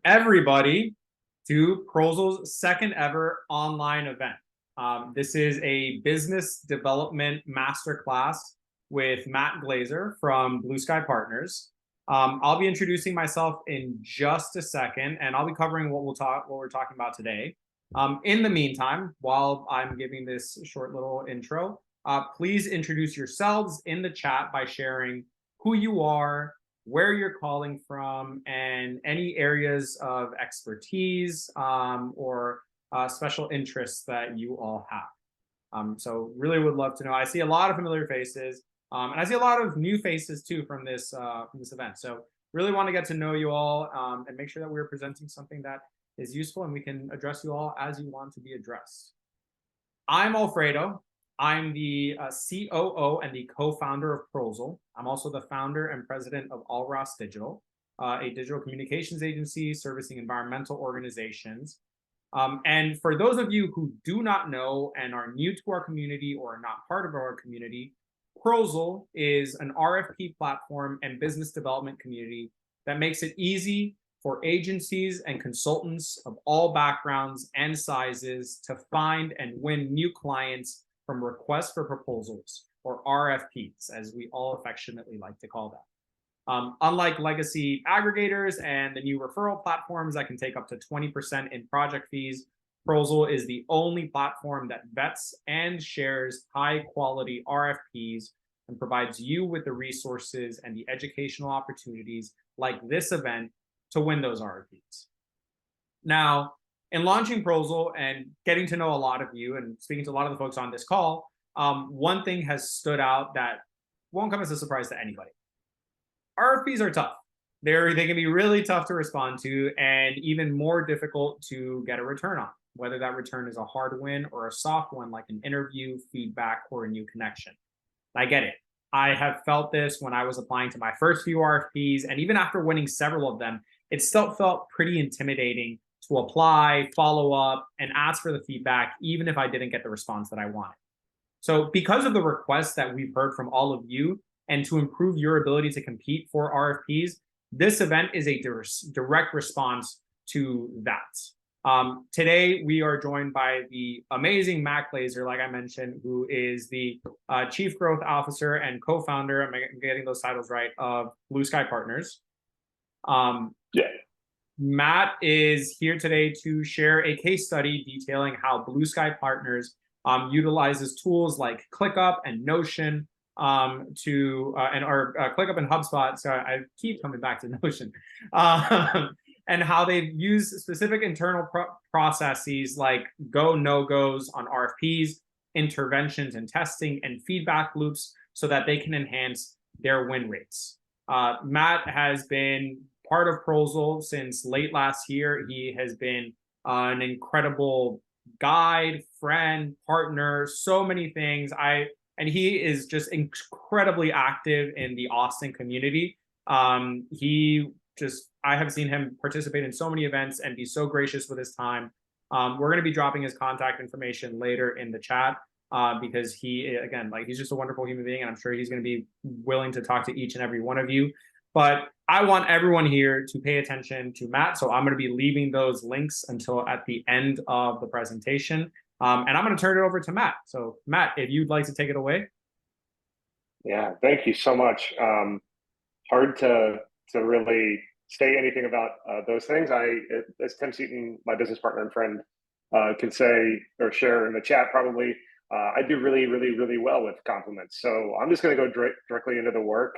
Everybody to Prosal's second ever online event. This is a business development masterclass with Matt Glazer from Blue Sky Partners. I'll be introducing myself in just a second, and I'll be covering what we're talking about today. In the meantime, while I'm giving this short little intro, please introduce yourselves in the chat by sharing who you are, where you're calling from, and any areas of expertise or special interests that you all have. So really would love to know. I see a lot of familiar faces, and I see a lot of new faces too from this event. So really want to get to know you all and make sure that we're presenting something that is useful and we can address you all as you want to be addressed. I'm Alfredo. I'm the COO and the co-founder of Prosal. I'm also the founder and president of All Ross Digital, a digital communications agency servicing environmental organizations. And for those of you who do not know and are new to our community or are not part of our community, Prosal is an RFP platform and business development community that makes it easy for agencies and consultants of all backgrounds and sizes to find and win new clients from requests for proposals, or RFPs, as we all affectionately like to call them. Unlike legacy aggregators and the new referral platforms that can take up to 20% in project fees, Prosal is the only platform that vets and shares high-quality RFPs and provides you with the resources and the educational opportunities like this event to win those RFPs. Now, in launching Prosal and getting to know a lot of you and speaking to a lot of the folks on this call, one thing has stood out that won't come as a surprise to anybody. RFPs are tough. They can be really tough to respond to and even more difficult to get a return on, whether that return is a hard win or a soft one like an interview, feedback, or a new connection. I get it. I have felt this when I was applying to my first few RFPs, and even after winning several of them, it still felt pretty intimidating to apply, follow up, and ask for the feedback, even if I didn't get the response that I wanted. So because of the requests that we've heard from all of you, and to improve your ability to compete for RFPs, this event is a direct response to that. Today, we are joined by the amazing Matt Glazer, like I mentioned, who is the Chief Growth Officer and co-founder, I'm getting those titles right, of Blue Sky Partners. Yeah. Matt is here today to share a case study detailing how Blue Sky Partners utilizes tools like ClickUp and Notion and ClickUp and HubSpot. So I keep coming back to Notion, and how they've used specific internal processes like no-gos on RFPs, interventions and testing, and feedback loops so that they can enhance their win rates. Matt has been part of Prosal since late last year. He has been an incredible guide, friend, partner, so many things. And he is just incredibly active in the Austin community. I have seen him participate in so many events and be so gracious with his time. We're going to be dropping his contact information later in the chat because he's just a wonderful human being, and I'm sure he's going to be willing to talk to each and every one of you. But I want everyone here to pay attention to Matt, so I'm going to be leaving those links until at the end of the presentation. And I'm going to turn it over to Matt. So Matt, if you'd like to take it away. Yeah, thank you so much. Hard to really say anything about those things. As Tim Seaton, my business partner and friend, can say or share in the chat probably, I do really, really, really well with compliments. So I'm just going to go directly into the work.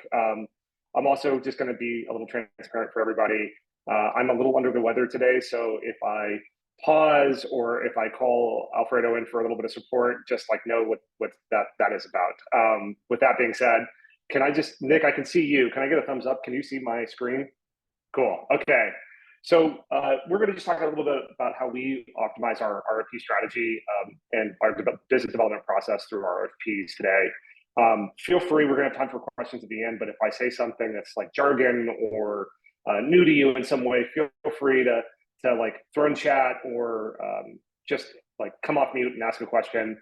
I'm also just going to be a little transparent for everybody. I'm a little under the weather today, so if I pause or if I call Alfredo in for a little bit of support, just know what that is about. With that being said, Nick, I can see you. Can I get a thumbs up? Can you see my screen? Cool. Okay. So we're going to just talk a little bit about how we optimize our RFP strategy and our business development process through RFPs today. Feel free, we're going to have time for questions at the end, but if I say something that's like jargon or new to you in some way, feel free to throw in chat or just come off mute and ask a question.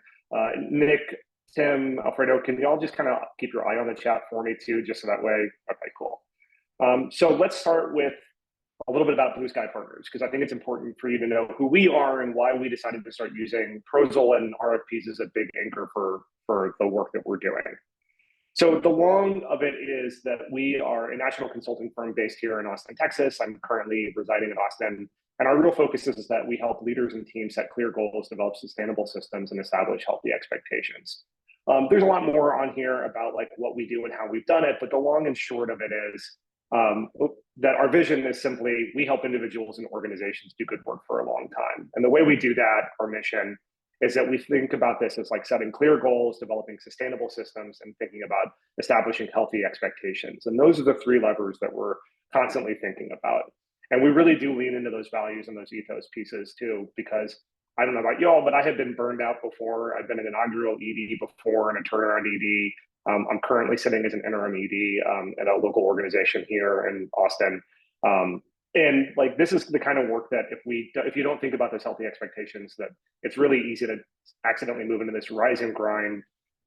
Nick, Tim, Alfredo, can you all just kind of keep your eye on the chat for me too, just so that way? Okay, cool. So let's start with a little bit about Blue Sky Partners, because I think it's important for you to know who we are and why we decided to start using Prosal and RFPs as a big anchor for the work that we're doing. So the long of it is that we are a national consulting firm based here in Austin, Texas. I'm currently residing in Austin. And our real focus is that we help leaders and teams set clear goals, develop sustainable systems, and establish healthy expectations. There's a lot more on here about like what we do and how we've done it, but the long and short of it is that our vision is simply we help individuals and organizations do good work for a long time. And the way we do that, our mission, is that we think about this as like setting clear goals, developing sustainable systems, and thinking about establishing healthy expectations. And those are the three levers that we're constantly thinking about. And we really do lean into those values and those ethos pieces too, because I don't know about y'all, but I have been burned out before. I've been an inaugural ED before and a turnaround ED. I'm currently sitting as an interim ED at a local organization here in Austin. And like this is the kind of work that if you don't think about those healthy expectations, that it's really easy to accidentally move into this rise and grind,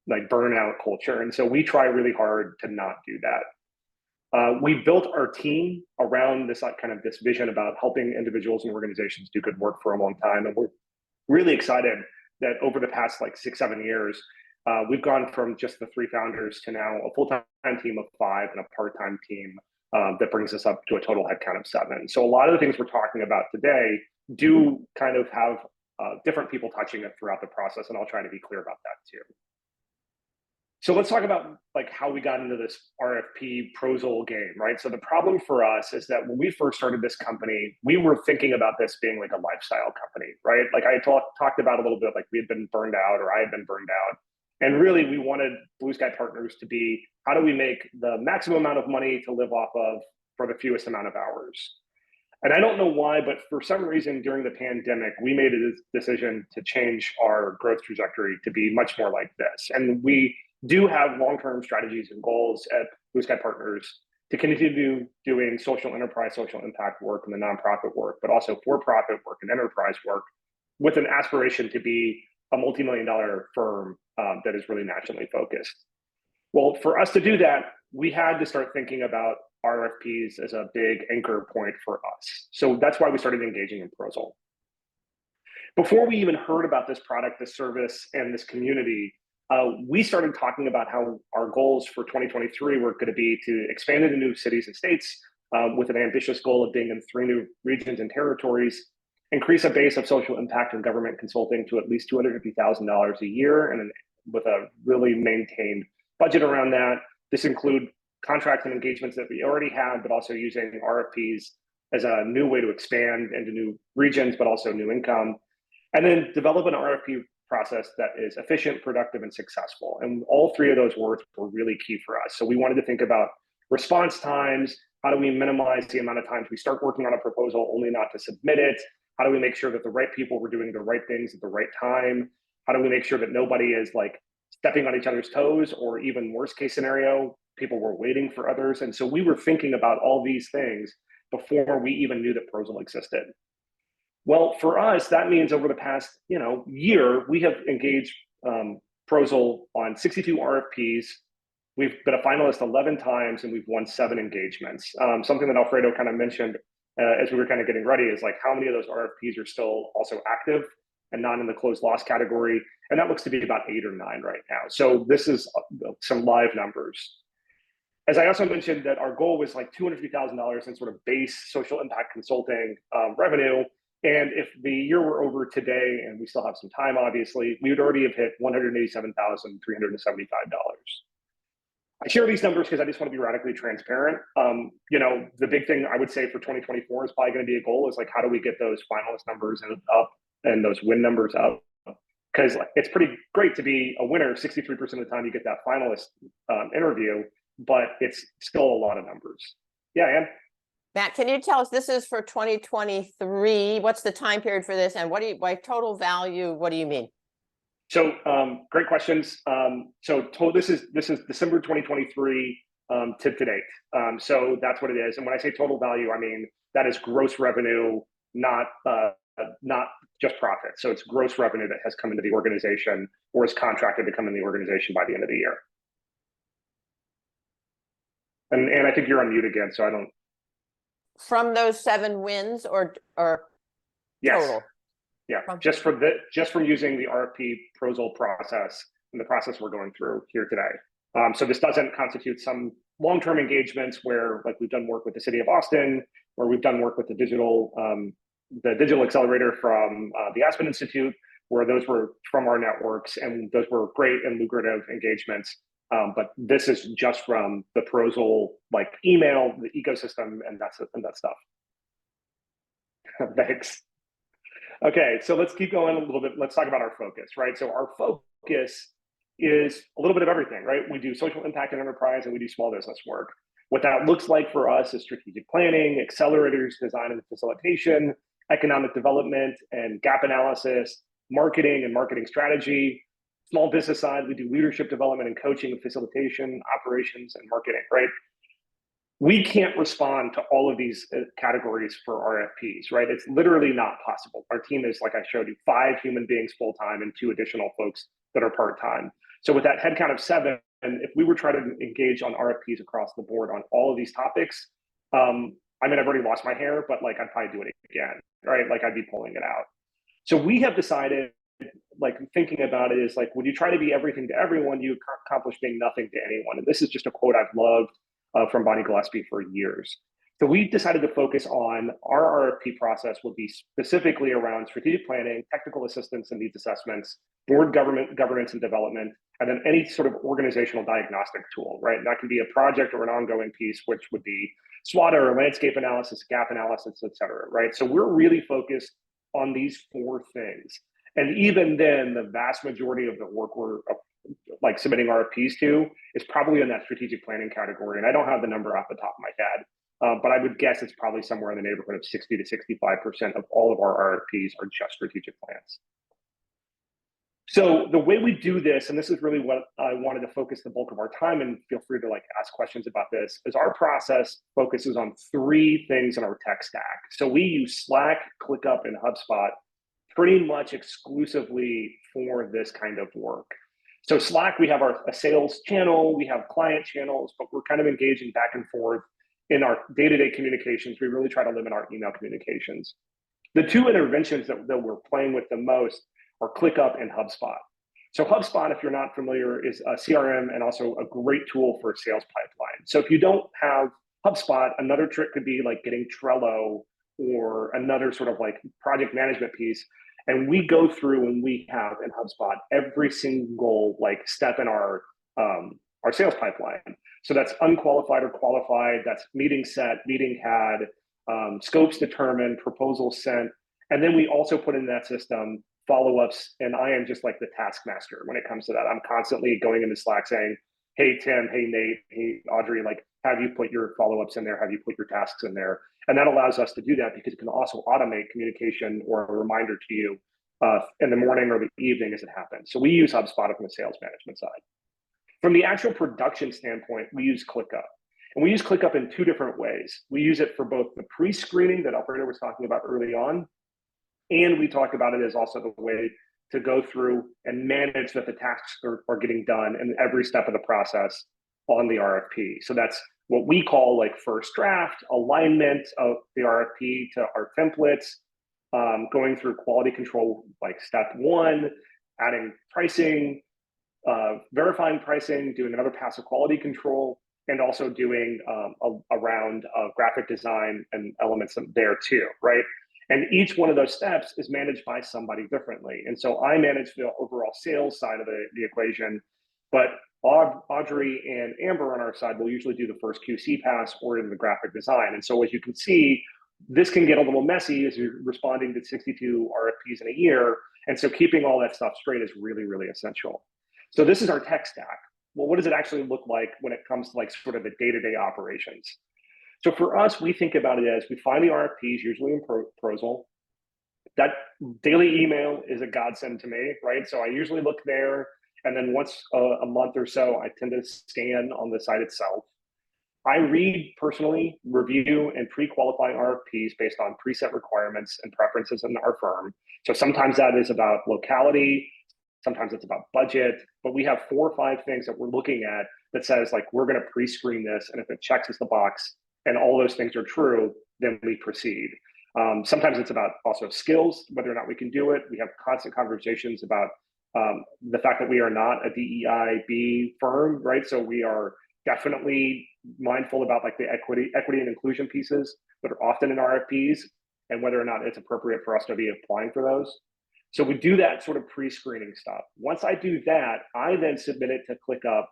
like burnout culture. And so we try really hard to not do that. We built our team around this kind of this vision about helping individuals and organizations do good work for a long time. And we're really excited that over the past like 6-7 years, we've gone from just the 3 founders to now a full-time team of 5 and a part-time team that brings us up to a total headcount of 7. So a lot of the things we're talking about today do kind of have different people touching it throughout the process, and I'll try to be clear about that too. So let's talk about like how we got into this RFP Prosal game, right? So the problem for us is that when we first started this company, we were thinking about this being like a lifestyle company, right? Like I talked about a little bit, like we had been burned out or I had been burned out. And really we wanted Blue Sky Partners to be, how do we make the maximum amount of money to live off of for the fewest amount of hours? And I don't know why, but for some reason during the pandemic, we made a decision to change our growth trajectory to be much more like this. And we do have long-term strategies and goals at Blue Sky Partners to continue doing social enterprise, social impact work and the nonprofit work, but also for-profit work and enterprise work with an aspiration to be a multi-million-dollar firm that is really nationally focused. Well, for us to do that, we had to start thinking about RFPs as a big anchor point for us. So that's why we started engaging in Prosal. Before we even heard about this product, this service, and this community, we started talking about how our goals for 2023 were going to be to expand into new cities and states with an ambitious goal of being in 3 new regions and territories, increase a base of social impact and government consulting to at least $250,000 a year, and with a really maintained budget around that. This include contracts and engagements that we already had, but also using RFPs as a new way to expand into new regions, but also new income. And then develop an RFP process that is efficient, productive, and successful. And all 3 of those words were really key for us. So we wanted to think about response times. How do we minimize the amount of times we start working on a proposal only not to submit it? How do we make sure that the right people were doing the right things at the right time? How do we make sure that nobody is like stepping on each other's toes, or even worst case scenario, people were waiting for others? And so we were thinking about all these things before we even knew that Prosal existed. Well, for us, that means over the past year, we have engaged Prosal on 62 RFPs. We've been a finalist 11 times, and we've won 7 engagements. Something that Alfredo kind of mentioned as we were kind of getting ready is like how many of those RFPs are still also active and not in the closed loss category. And that looks to be about 8 or 9 right now. So this is some live numbers. As I also mentioned, that our goal was like $250,000 in sort of base social impact consulting revenue. And if the year were over today, and we still have some time, obviously, we would already have hit $187,375. I share these numbers because I just want to be radically transparent. The big thing I would say for 2024 is probably going to be a goal is like, how do we get those finalist numbers up and those win numbers up? Because it's pretty great to be a winner 63% of the time you get that finalist interview, but it's still a lot of numbers. Yeah, Ann? Matt, can you tell us, this is for 2023, what's the time period for this, and what do you, by total value, what do you mean? So great questions. This is December 2023 to date. So that's what it is. And when I say total value, I mean that is gross revenue, not just profit. So it's gross revenue that has come into the organization or is contracted to come in the organization by the end of the year. And I think you're on mute again, so I don't. from those 7 wins or Yes. total? Yeah, From- just from using the RFP Prosal process and the process we're going through here today. So this doesn't constitute some long-term engagements where, like, we've done work with the city of Austin, or we've done work with the digital accelerator from the Aspen Institute, where those were from our networks, and those were great and lucrative engagements. But this is just from the Prosal, like, email, the ecosystem, and that stuff. Thanks. Okay, so let's keep going a little bit. Let's talk about our focus, right? So our focus is a little bit of everything, right? We do social impact and enterprise, and we do small business work. What that looks like for us is strategic planning, accelerators, design and facilitation, economic development and gap analysis, marketing and marketing strategy. Small business side, we do leadership development and coaching and facilitation, operations and marketing, right? We can't respond to all of these categories for RFPs, right? It's literally not possible. Our team is, like I showed you, 5 human beings full-time and 2 additional folks that are part-time. So with that headcount of 7, and if we were trying to engage on RFPs across the board on all of these topics, I mean, I've already lost my hair, but, like, I'd probably do it again, right? Like, I'd be pulling it out. So we have decided, like, thinking about it is, like, when you try to be everything to everyone, you accomplish being nothing to anyone. And this is just a quote I've loved from Bonnie Gillespie for years. So we decided to focus on our RFP process would be specifically around strategic planning, technical assistance and needs assessments, board governance and development, and then any sort of organizational diagnostic tool, right? And that can be a project or an ongoing piece, which would be SWOT or landscape analysis, gap analysis, et cetera, right? So we're really focused on these 4 things. And even then, the vast majority of the work we're like submitting RFPs to is probably in that strategic planning category. And I don't have the number off the top of my head, but I would guess it's probably somewhere in the neighborhood of 60 to 65% of all of our RFPs are just strategic plans. So the way we do this, and this is really what I wanted to focus the bulk of our time, and feel free to, like, ask questions about this, is our process focuses on 3 things in our tech stack. So we use Slack, ClickUp, and HubSpot pretty much exclusively for this kind of work. So Slack, we have a sales channel, we have client channels, but we're kind of engaging back and forth in our day-to-day communications. We really try to limit our email communications. The 2 interventions that we're playing with the most are ClickUp and HubSpot. So HubSpot, if you're not familiar, is a CRM and also a great tool for a sales pipeline. So if you don't have HubSpot, another trick could be, like, getting Trello or another sort of, like, project management piece. And we go through and we have in HubSpot every single, like, step in our sales pipeline. So that's unqualified or qualified, that's meeting set, meeting had, scopes determined, proposals sent. And then we also put in that system follow-ups, and I am just like the taskmaster when it comes to that. I'm constantly going into Slack saying, hey, Tim, hey, Nate, hey, Audrey, like, have you put your follow-ups in there? Have you put your tasks in there? And that allows us to do that because it can also automate communication or a reminder to you in the morning or the evening as it happens. So we use HubSpot from the sales management side. From the actual production standpoint, we use ClickUp. And we use ClickUp in 2 different ways. We use it for both the pre-screening that Alfredo was talking about early on, and we talked about it as also the way to go through and manage that the tasks are getting done in every step of the process on the RFP. So that's what we call, like, first draft, alignment of the RFP to our templates, going through quality control, like step 1, adding pricing, verifying pricing, doing another pass of quality control, and also doing a round of graphic design and elements there too, right? And each one of those steps is managed by somebody differently. And so I manage the overall sales side of the equation, but Audrey and Amber on our side will usually do the first QC pass or in the graphic design. And so as you can see, this can get a little messy as you're responding to 62 RFPs in a year. And so keeping all that stuff straight is really, really essential. So this is our tech stack. Well, what does it actually look like when it comes to, like, sort of the day-to-day operations? So for us, we think about it as we find the RFPs, usually in Prosal. That daily email is a godsend to me, right? So I usually look there, and then once a month or so, I tend to scan on the site itself. I read, personally, review, and pre-qualify RFPs based on preset requirements and preferences in our firm. So sometimes that is about locality, sometimes it's about budget, but we have 4 or 5 things that we're looking at that says, like, we're going to pre-screen this, and if it checks us the box and all those things are true, then we proceed. Sometimes it's about also skills, whether or not we can do it. We have constant conversations about the fact that we are not a DEIB firm, right? So we are definitely mindful about like the equity and inclusion pieces that are often in RFPs and whether or not it's appropriate for us to be applying for those. So we do that sort of pre-screening stuff. Once I do that, I then submit it to ClickUp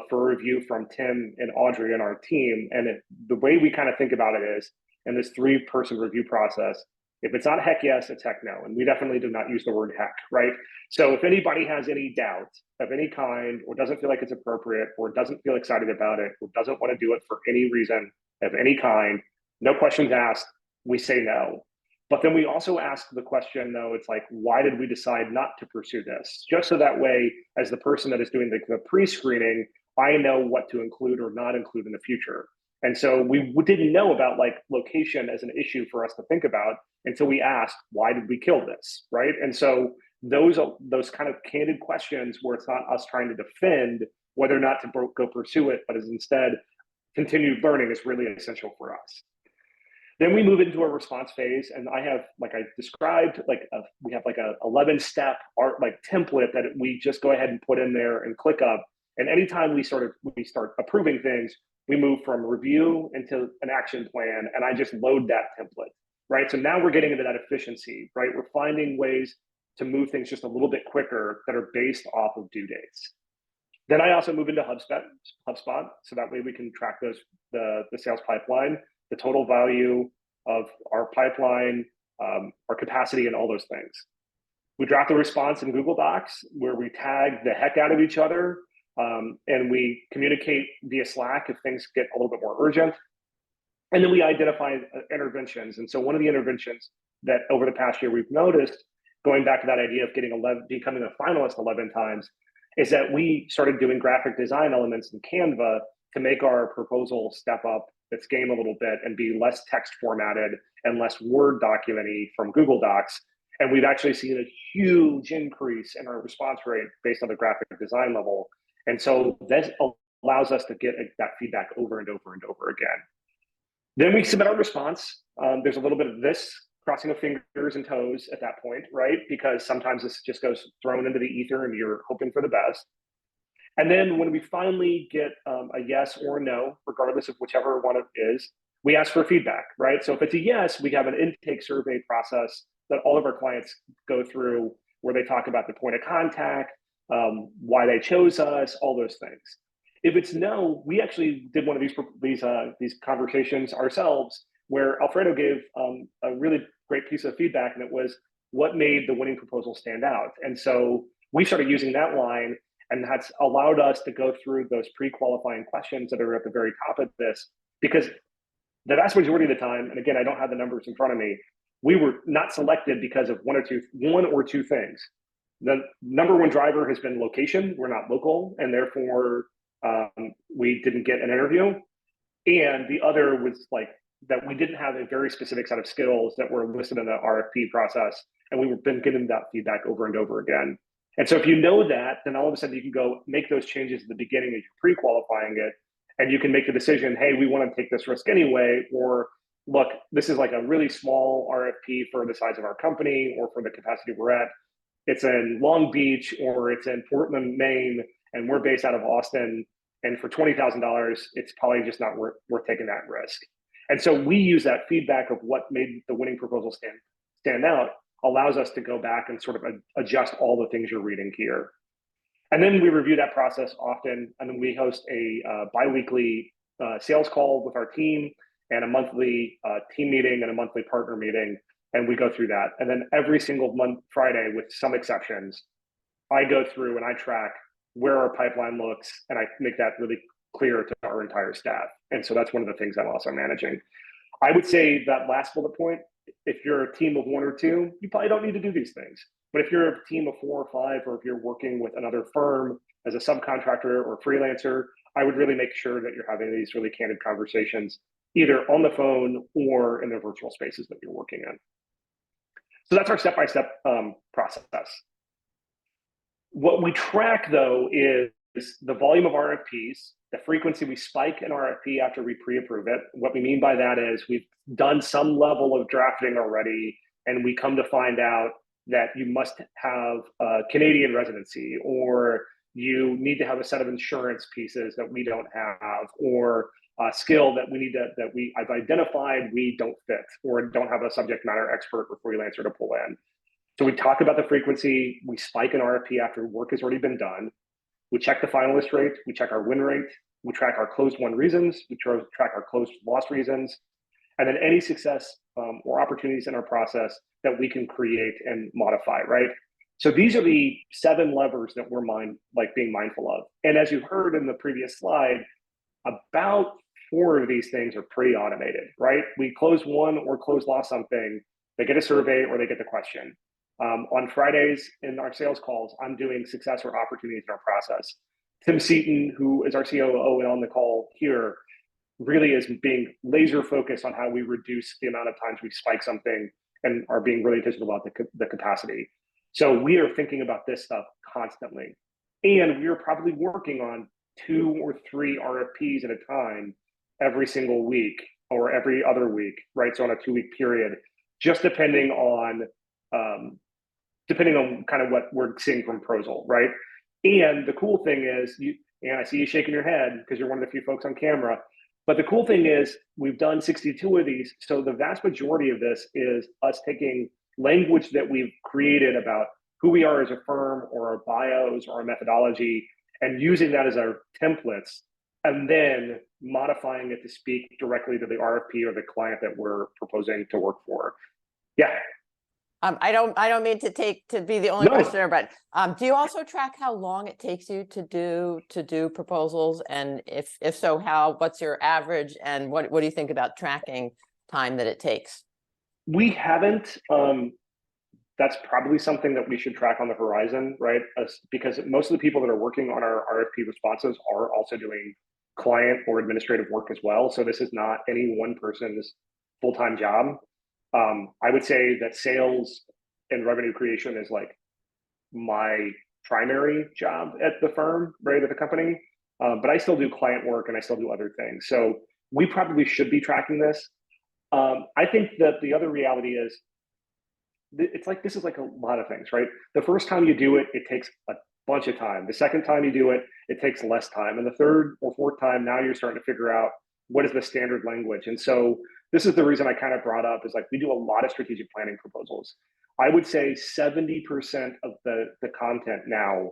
for review from Tim and Audrey and our team. And the way we kind of think about it is, in this 3-person review process, if it's not heck yes, it's heck no. And we definitely do not use the word heck, right? So if anybody has any doubt of any kind, or doesn't feel like it's appropriate, or doesn't feel excited about it, or doesn't want to do it for any reason of any kind, no questions asked, we say no. But then we also ask the question, though, it's like, why did we decide not to pursue this? Just so that way, as the person that is doing the pre-screening, I know what to include or not include in the future. And so we didn't know about like location as an issue for us to think about until we asked, why did we kill this, right? And so those kind of candid questions where it's not us trying to defend whether or not to go pursue it, but is instead continued learning is really essential for us. Then we move into a response phase, and I have, like I described, we have like a 11-step template that we just go ahead and put in there and ClickUp. And anytime we start approving things, we move from review into an action plan, and I just load that template, right? So now we're getting into that efficiency, right? We're finding ways to move things just a little bit quicker that are based off of due dates. Then I also move into HubSpot, so that way we can track the sales pipeline, the total value of our pipeline, our capacity, and all those things. We draft the response in Google Docs where we tag the heck out of each other, and we communicate via Slack if things get a little bit more urgent. And then we identify interventions. And so one of the interventions that over the past year we've noticed, going back to that idea of becoming a finalist 11 times, is that we started doing graphic design elements in Canva to make our proposal step up its game a little bit and be less text formatted and less Word documenty from Google Docs. And we've actually seen a huge increase in our response rate based on the graphic design level. And so this allows us to get that feedback over and over and over again. Then we submit our response. There's a little bit of this crossing of fingers and toes at that point, right? Because sometimes this just goes thrown into the ether and you're hoping for the best. And then when we finally get a yes or a no, regardless of whichever one it is, we ask for feedback, right? So if it's a yes, we have an intake survey process that all of our clients go through where they talk about the point of contact, why they chose us, all those things. If it's no, we actually did one of these conversations ourselves where Alfredo gave a really great piece of feedback, and it was what made the winning proposal stand out. And so we started using that line, and that's allowed us to go through those pre-qualifying questions that are at the very top of this, because the vast majority of the time, and again, I don't have the numbers in front of me, we were not selected because of one or two things. The number one driver has been location. We're not local, and therefore we didn't get an interview. And the other was like that we didn't have a very specific set of skills that were listed in the RFP process, and we've been getting that feedback over and over again. And so if you know that, then all of a sudden you can go make those changes at the beginning as you're pre-qualifying it, and you can make the decision, hey, we want to take this risk anyway, or look, this is like a really small RFP for the size of our company or for the capacity we're at. It's in Long Beach or it's in Portland, Maine, and we're based out of Austin. And for $20,000, it's probably just not worth taking that risk. And so we use that feedback of what made the winning proposal stand out, allows us to go back and sort of adjust all the things you're reading here. And then we review that process often, and then we host a bi-weekly sales call with our team and a monthly team meeting and a monthly partner meeting, and we go through that. And then every single month, Friday, with some exceptions, I go through and I track where our pipeline looks, and I make that really clear to our entire staff. And so that's one of the things I'm also managing. I would say that last bullet point, if you're a team of 1 or 2, you probably don't need to do these things. But if you're a team of 4 or 5, or if you're working with another firm as a subcontractor or freelancer, I would really make sure that you're having these really candid conversations, either on the phone or in the virtual spaces that you're working in. So that's our step-by-step process. What we track, though, is the volume of RFPs, the frequency we spike an RFP after we pre-approve it. What we mean by that is we've done some level of drafting already, and we come to find out that you must have a Canadian residency, or you need to have a set of insurance pieces that we don't have, or a skill that I've identified we don't fit, or don't have a subject matter expert or freelancer to pull in. So we talk about the frequency, we spike an RFP after work has already been done. We check the finalist rate, we check our win rate, we track our closed won reasons, we track our closed loss reasons, and then any success or opportunities in our process that we can create and modify, right? So these are the 7 levers that we're being mindful of. And as you heard in the previous slide, about 4 of these things are pretty automated, right? We close one or close lost something, they get a survey or they get the question. On Fridays in our sales calls, I'm doing success or opportunities in our process. Tim Seaton, who is our COO and on the call here, really is being laser focused on how we reduce the amount of times we spike something and are being really intentional about the capacity. So we are thinking about this stuff constantly. And we are probably working on 2 or 3 RFPs at a time every single week or every other week, right? So on a 2-week period, just depending on kind of what we're seeing from Prosal, right? And the cool thing is, and I see you shaking your head because you're one of the few folks on camera, but the cool thing is we've done 62 of these. So the vast majority of this is us taking language that we've created about who we are as a firm, or our bios, or our methodology, and using that as our templates, and then modifying it to speak directly to the RFP or the client that we're proposing to work for. Yeah. I don't mean to be the only questioner, but do you also track how long it takes you to do proposals? And if so, what's your average, and what do you think about tracking time that it takes? We haven't. That's probably something that we should track on the horizon, right? Because most of the people that are working on our RFP responses are also doing client or administrative work as well. So this is not any one person's full-time job. I would say that sales and revenue creation is like my primary job at the firm, right, at the company. But I still do client work and I still do other things. So we probably should be tracking this. I think that the other reality is, this is like a lot of things, right? The first time you do it, it takes a bunch of time. The second time you do it, it takes less time. And the third or fourth time, now you're starting to figure out what is the standard language. And so this is the reason I kind of brought up is, like, we do a lot of strategic planning proposals. I would say 70% of the content now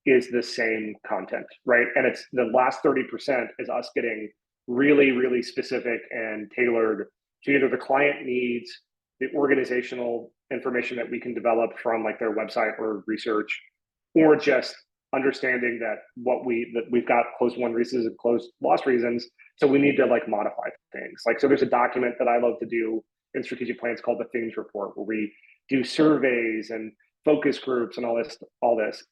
is the same content, right? And it's the last 30% is us getting really, really specific and tailored to either the client needs, the organizational information that we can develop from like their website or research, or just understanding that we've got closed won reasons and closed loss reasons. So we need to like modify things. Like, so there's a document that I love to do in strategic plans called the things report, where we do surveys and focus groups and all this.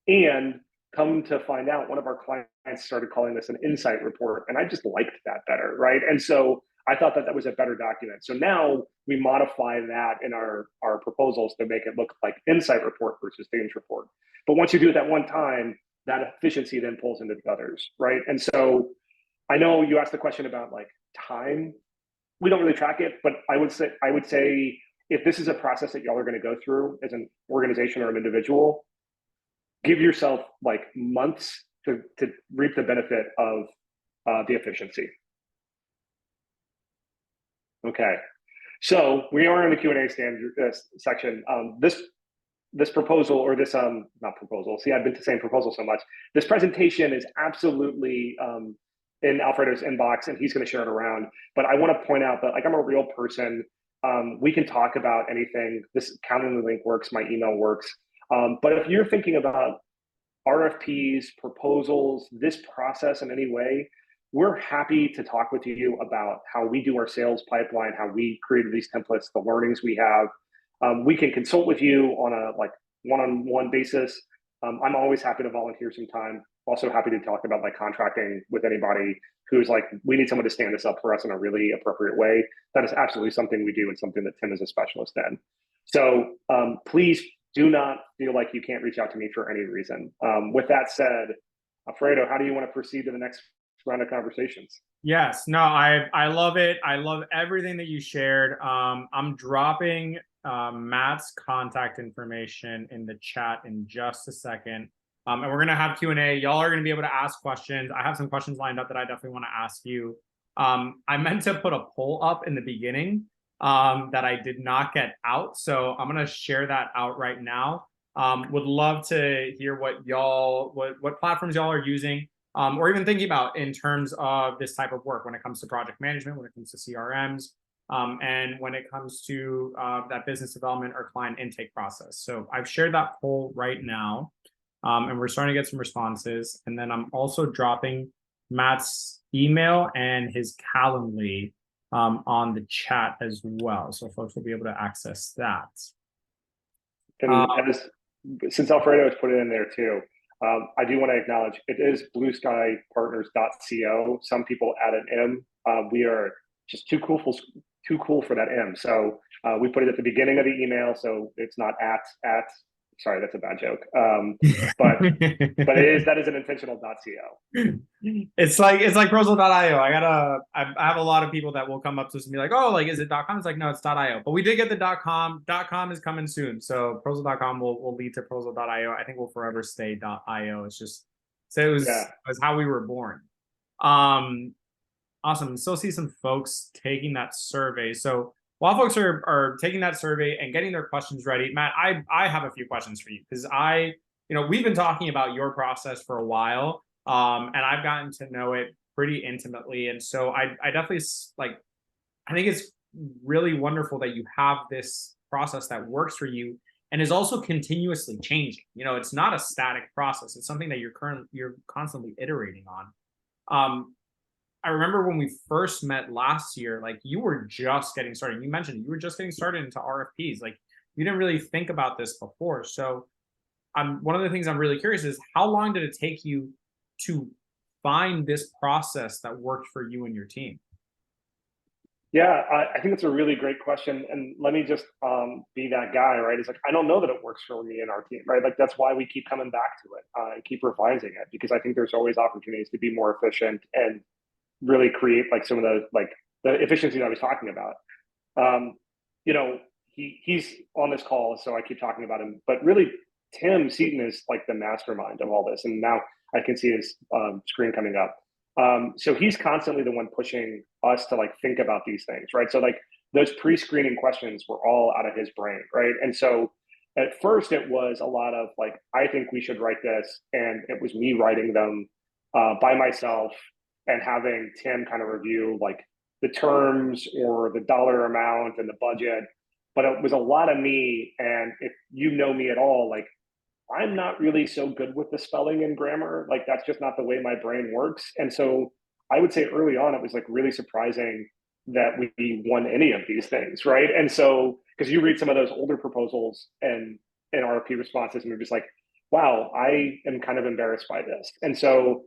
And come to find out, one of our clients started calling this an insight report, and I just liked that better, right? And so I thought that was a better document. So now we modify that in our proposals to make it look like insight report versus things report. But once you do it that one time, that efficiency then pulls into the others, right? And so I know you asked the question about like time. We don't really track it, but I would say if this is a process that y'all are going to go through as an organization or an individual, give yourself like months to reap the benefit of the efficiency. Okay, so we are in the Q&A section. This proposal, or this not proposal. See, I've been saying proposal so much. This presentation is absolutely in Alfredo's inbox, and he's going to share it around. But I want to point out that, like, I'm a real person. We can talk about anything. This Calendly link works. My email works. But if you're thinking about RFPs, proposals, this process in any way, we're happy to talk with you about how we do our sales pipeline, how we created these templates, the learnings we have. We can consult with you on a like one-on-one basis. I'm always happy to volunteer some time. Also happy to talk about like contracting with anybody who's like, we need someone to stand this up for us in a really appropriate way. That is absolutely something we do, and something that Tim is a specialist in. So please do not feel like you can't reach out to me for any reason. With that said, Alfredo, how do you want to proceed to the next round of conversations? Yes, no, I love it. I love everything that you shared. I'm dropping Matt's contact information in the chat in just a second. And we're gonna have Q&A. Y'all are gonna be able to ask questions. I have some questions lined up that I definitely want to ask you. I meant to put a poll up in the beginning that I did not get out, so I'm gonna share that out right now. Would love to hear what y'all, what platforms y'all are using. Or even thinking about in terms of this type of work when it comes to project management, when it comes to CRMs, and when it comes to that business development or client intake process. So I've shared that poll right now, and we're starting to get some responses. And then I'm also dropping Matt's email and his Calendly on the chat as well. So folks will be able to access that. And since Alfredo has put it in there too, I do want to acknowledge it is blueskypartners.co. Some people add an M. We are just too cool for that M. So we put it at the beginning of the email, so it's not at. Sorry, that's a bad joke. But that is an intentional .co. It's like Prosal.io. I have a lot of people that will come up to us and be like, oh, like, is it .com? It's like, no, it's .io. But we did get the .com. .com is coming soon. So Prosal.com will lead to Prosal.io. I think we'll forever stay .io. It's just, so it was how we were born. Awesome. Still see some folks taking that survey. So while folks are taking that survey and getting their questions ready, Matt, I have a few questions for you, because we've been talking about your process for a while, and I've gotten to know it pretty intimately. And so I definitely I think it's really wonderful that you have this process that works for you and is also continuously changing. It's not a static process. It's something that you're constantly iterating on. I remember when we first met last year, like, you were just getting started. You mentioned you were just getting started into RFPs. Like, you didn't really think about this before. So one of the things I'm really curious is, how long did it take you to find this process that worked for you and your team? Yeah, I think it's a really great question. And let me just be that guy, right? It's like, I don't know that it works for me and our team, right? Like, that's why we keep coming back to it and keep revising it, because I think there's always opportunities to be more efficient and really create like some of the efficiencies I was talking about. He's on this call, so I keep talking about him, but really Tim Seaton is like the mastermind of all this. And now I can see his screen coming up. So he's constantly the one pushing us to like think about these things, right? So like those pre-screening questions were all out of his brain, right? And so at first it was a lot of like, I think we should write this, and it was me writing them by myself, and having Tim kind of review like the terms or the dollar amount and the budget. But it was a lot of me. And if you know me at all, like, I'm not really so good with the spelling and grammar. Like, that's just not the way my brain works. And so I would say early on, it was like really surprising that we won any of these things, right? And so, because you read some of those older proposals and RFP responses, and you're just like, wow, I am kind of embarrassed by this. And so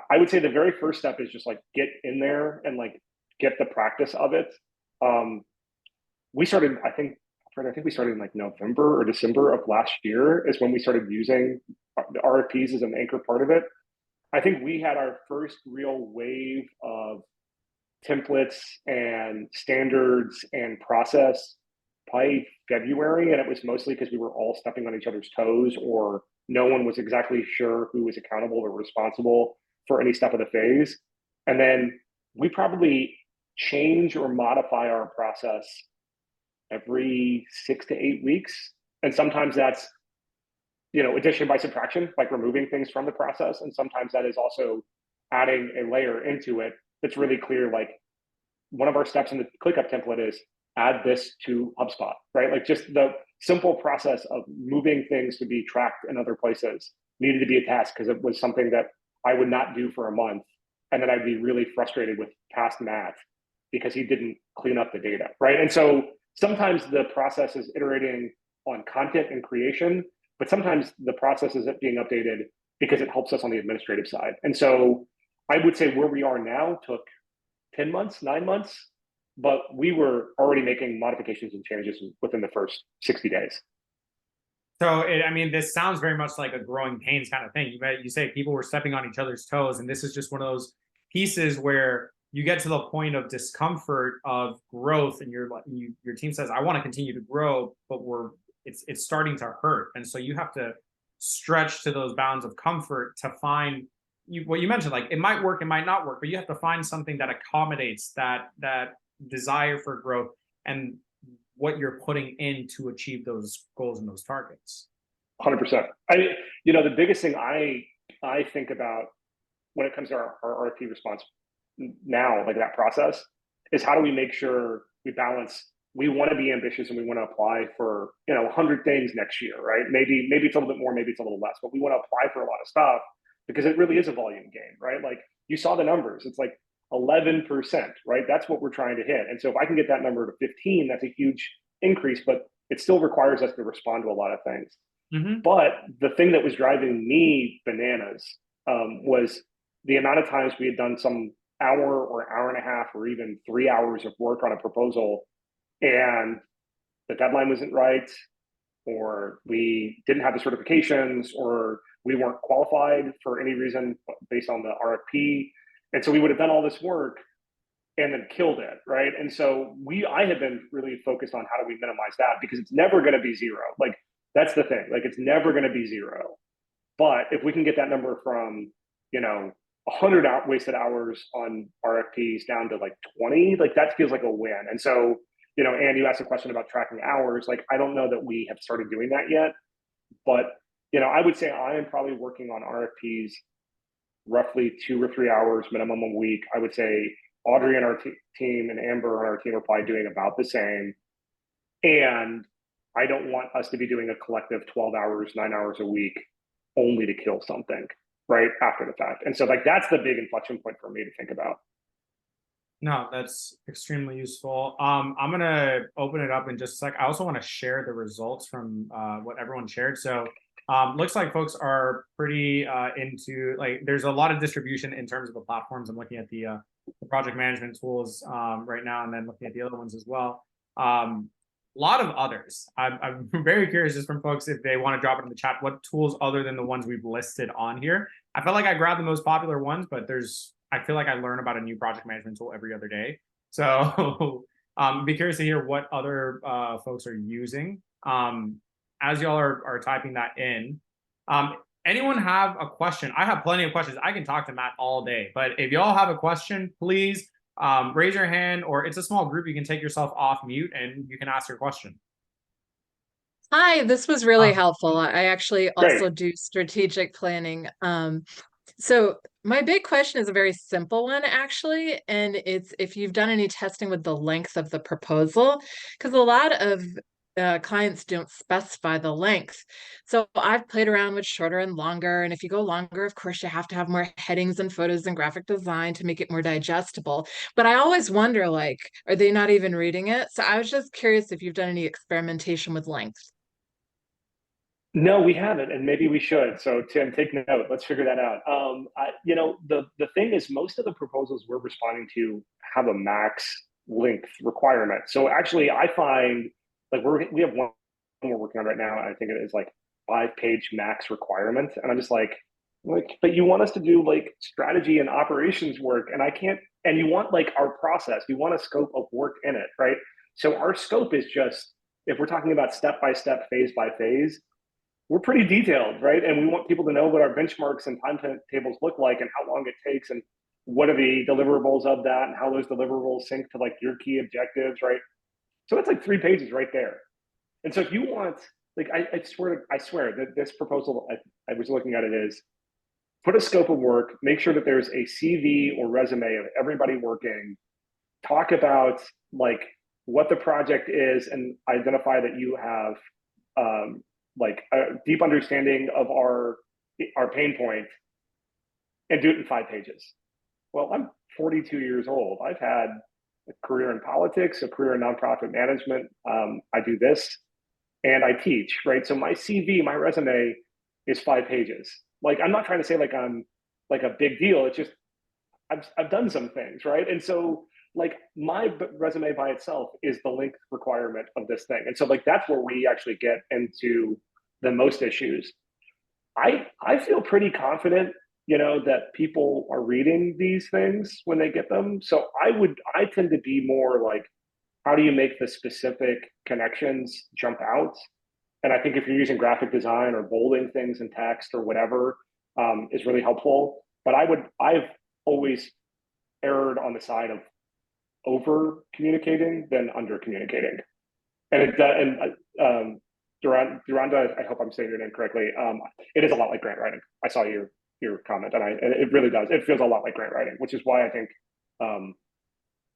I would say the very first step is just like get in there and like get the practice of it. We started, I think we started in like November or December of last year is when we started using the RFPs as an anchor part of it. I think we had our first real wave of templates and standards and process by February, and it was mostly because we were all stepping on each other's toes, or no one was exactly sure who was accountable or responsible for any step of the phase. And then we probably change or modify our process every 6 to 8 weeks. And sometimes that's, addition by subtraction, like removing things from the process. And sometimes that is also adding a layer into it that's really clear. Like, one of our steps in the ClickUp template is add this to HubSpot, right? Like, just the simple process of moving things to be tracked in other places needed to be a task, because it was something that I would not do for a month. And then I'd be really frustrated with past Matt because he didn't clean up the data, right? And so sometimes the process is iterating on content and creation, but sometimes the process is being updated because it helps us on the administrative side. And so I would say where we are now took 10 months, 9 months, but we were already making modifications and changes within the first 60 days. So I mean, this sounds very much like a growing pains kind of thing. You say people were stepping on each other's toes, and this is just one of those pieces where you get to the point of discomfort of growth, and your team says, "I want to continue to grow, but it's starting to hurt," and so you have to stretch to those bounds of comfort to find what you mentioned. Like it might work, it might not work, but you have to find something that accommodates that desire for growth and what you're putting in to achieve those goals and those targets. 100%. The biggest thing I think about when it comes to our RFP response now, like that process, is how do we make sure we balance. We want to be ambitious and we want to apply for 100 things next year, right? Maybe it's a little bit more, maybe it's a little less, but we want to apply for a lot of stuff because it really is a volume game, right? Like you saw the numbers, it's like 11%, right? That's what we're trying to hit. And so if I can get that number to 15, that's a huge increase, but it still requires us to respond to a lot of things. Mm-hmm. But the thing that was driving me bananas was the amount of times we had done some hour or hour and a half or even 3 hours of work on a proposal and the deadline wasn't right, or we didn't have the certifications, or we weren't qualified for any reason based on the RFP. And so we would have done all this work and then killed it, right? And so I have been really focused on how do we minimize that, because it's never going to be zero. Like that's the thing, like it's never going to be zero. But if we can get that number from 100 wasted hours on RFPs down to like 20, like that feels like a win. And so Anne, you asked a question about tracking hours. Like I don't know that we have started doing that yet, but I would say I am probably working on RFPs roughly 2 or 3 hours minimum a week. I would say Audrey and our team and Amber on our team are probably doing about the same. And I don't want us to be doing a collective 12 hours, 9 hours a week only to kill something right after the fact. And so like that's the big inflection point for me to think about. No, that's extremely useful. I'm gonna open it up in just a sec. I also want to share the results from what everyone shared. So looks like folks are pretty into, like, there's a lot of distribution in terms of the platforms. I'm looking at the project management tools right now, and then looking at the other ones as well. A lot of others. I'm very curious just from folks if they want to drop it in the chat, what tools other than the ones we've listed on here. I felt like I grabbed the most popular ones, but I feel like I learn about a new project management tool every other day. So be curious to hear what other folks are using. As y'all are typing that in, anyone have a question? I have plenty of questions. I can talk to Matt all day, but if y'all have a question, please raise your hand, or it's a small group. You can take yourself off mute and you can ask your question. Hi, this was really helpful. I actually also Great. do strategic planning. So my big question is a very simple one, actually, and it's if you've done any testing with the length of the proposal, because a lot of clients don't specify the length. So I've played around with shorter and longer, and if you go longer, of course, you have to have more headings and photos and graphic design to make it more digestible. But I always wonder, like, are they not even reading it? So I was just curious if you've done any experimentation with length. No, we haven't, and maybe we should. So Tim, take note. Let's figure that out. The thing is, most of the proposals we're responding to have a max length requirement. So actually, I find like we have one we're working on right now. And I think it is like 5-page max requirement, and I'm just like, but you want us to do like strategy and operations work, and I can't. And you want like our process. You want a scope of work in it, right? So our scope is just, if we're talking about step by step, phase by phase, we're pretty detailed, right? And we want people to know what our benchmarks and timetables look like and how long it takes and what are the deliverables of that and how those deliverables sync to like your key objectives, right? So it's like 3 pages right there. And so if you want, like, I swear that this proposal, I was looking at it, is put a scope of work, make sure that there's a CV or resume of everybody working, talk about like what the project is, and identify that you have like a deep understanding of our pain point, and do it in 5 pages. Well, I'm 42 years old. I've had a career in politics, a career in nonprofit management. I do this and I teach, right? So my CV, my resume is 5 pages. Like, I'm not trying to say like I'm like a big deal. It's just, I've done some things, right? And so like my resume by itself is the length requirement of this thing. And so like, that's where we actually get into than most issues. I feel pretty confident, that people are reading these things when they get them. So I tend to be more like, how do you make the specific connections jump out? And I think if you're using graphic design or bolding things in text or whatever, is really helpful. But I've always erred on the side of over communicating than under communicating. And Duranda, I hope I'm saying your name correctly. It is a lot like grant writing. I saw your comment, and it really does. It feels a lot like grant writing, which is why I think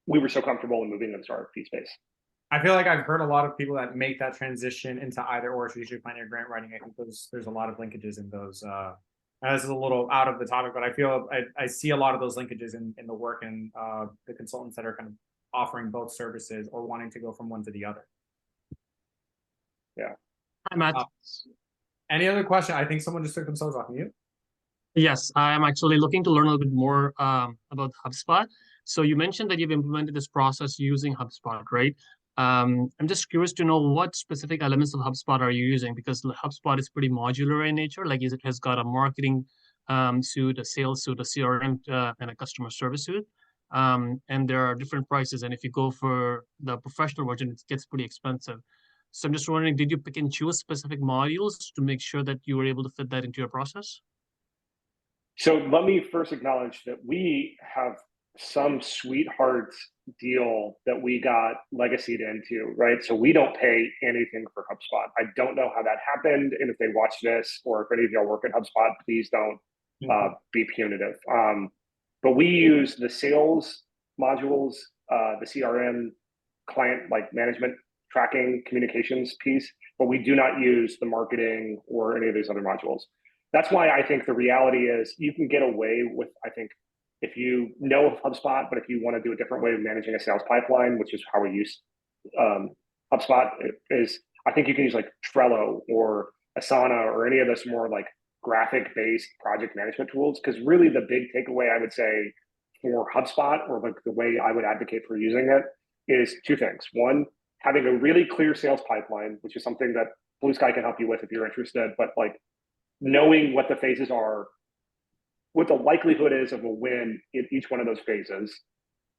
we were so comfortable in moving into the RFP space. I feel like I've heard a lot of people that make that transition into either or strategic planning or grant writing. I think there's a lot of linkages in those. This is a little out of the topic, but I feel I see a lot of those linkages in the work and the consultants that are kind of offering both services or wanting to go from one to the other. Yeah. Hi, Matt. Any other question? I think someone just took themselves off mute. Yes, I am actually looking to learn a little bit more about HubSpot. So you mentioned that you've implemented this process using HubSpot, right? I'm just curious to know what specific elements of HubSpot are you using, because HubSpot is pretty modular in nature. Like it has got a marketing suite, a sales suite, a CRM, and a customer service suite. And there are different prices. And if you go for the professional version, it gets pretty expensive. So I'm just wondering, did you pick and choose specific modules to make sure that you were able to fit that into your process? So let me first acknowledge that we have some sweetheart deal that we got legacied into, right? So we don't pay anything for HubSpot. I don't know how that happened. And if they watch this, or if any of y'all work at HubSpot, please don't be punitive. But we use the sales modules, the CRM, client management, tracking, communications piece, but we do not use the marketing or any of these other modules. That's why I think the reality is you can get away with, I think, if you know HubSpot, but if you want to do a different way of managing a sales pipeline, which is how we use HubSpot, is I think you can use like Trello or Asana or any of those more like graphic-based project management tools. Because really the big takeaway I would say for HubSpot, or like the way I would advocate for using it, is two things. One, having a really clear sales pipeline, which is something that Blue Sky can help you with if you're interested, but like knowing what the phases are, what the likelihood is of a win in each one of those phases,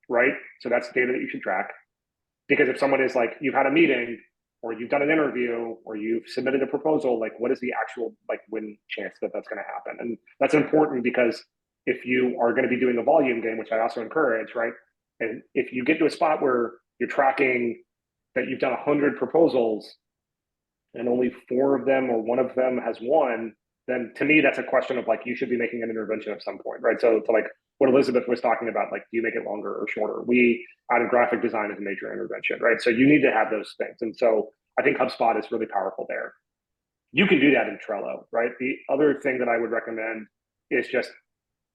right? So that's data that you should track. Because if someone is like, you've had a meeting, or you've done an interview, or you've submitted a proposal, like what is the actual win chance that that's going to happen? And that's important because if you are going to be doing a volume game, which I also encourage, right? And if you get to a spot where you're tracking that you've done 100 proposals and only 4 of them or 1 of them has won, then to me, that's a question of you should be making an intervention at some point, right? So to what Elizabeth was talking about, do you make it longer or shorter? We added graphic design as a major intervention, right? So you need to have those things. And so I think HubSpot is really powerful there. You can do that in Trello, right? The other thing that I would recommend is just